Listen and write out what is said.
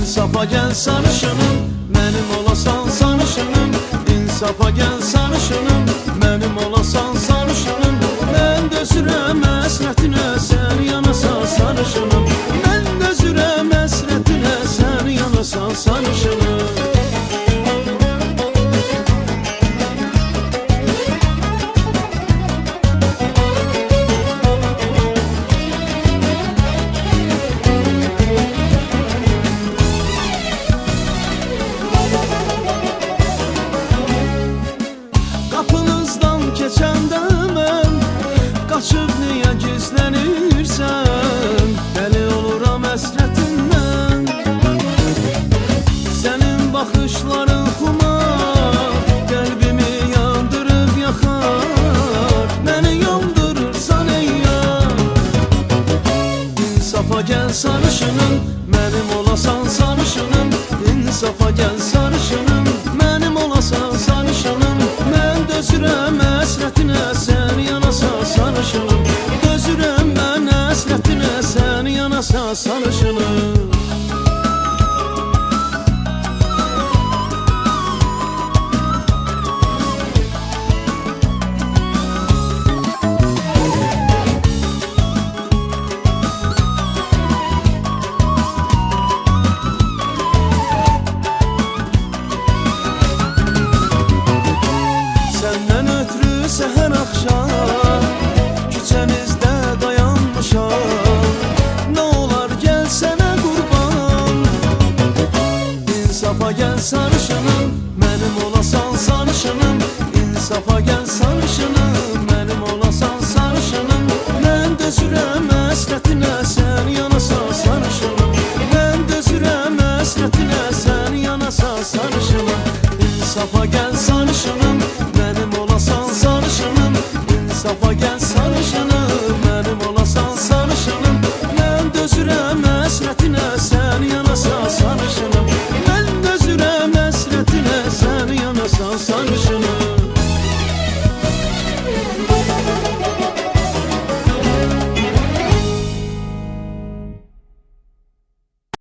İnsafa gel sarışınım, mənim olasan sarışınım. İnsafa gel sarışınım, mənim olasan sarışınım. Mən dözürəm həsrətinə, sən yanasan sarışınım. Mən dözürəm həsrətinə, sən yanasan sarışınım. Keçəndə mən qaçıb niyə gizlənirsən? Dəli oluram həsrətindən. Sənin baxışların xumar, qəlbimi yandırıb yaxar. Məni yandırırsan ey yar. İnsafa gəl sarışınım, mənim olasan sarışınım. İnsafa gəl sarışınım, mənim olasan sarışınım. Mən dözürəm həsrətinə, sən yanasan sarışınım. Dözürəm mən həsrətinə, sən yanasan sarışınım. Səndən ötürü səhər axşam küçənizdə dayanmışam. Nə olar gəl sənə qurban. İnsafa gəl sarışınım, mənim olasan sarışınım. İnsafa gəl sarışınım, mənim olasan sarışınım. Mən dözürəm həsrətinə, sən yanasan sarışınım. Mən dözürəm həsrətinə, sən yanasan sarışınım. İnsafa gəl sarışınım, mənim olasan sarışınım. İnsafa gəl sarışınım, mənim olasan sarışınım. Mən dözürəm həsrətinə, sən yanasan sarışınım.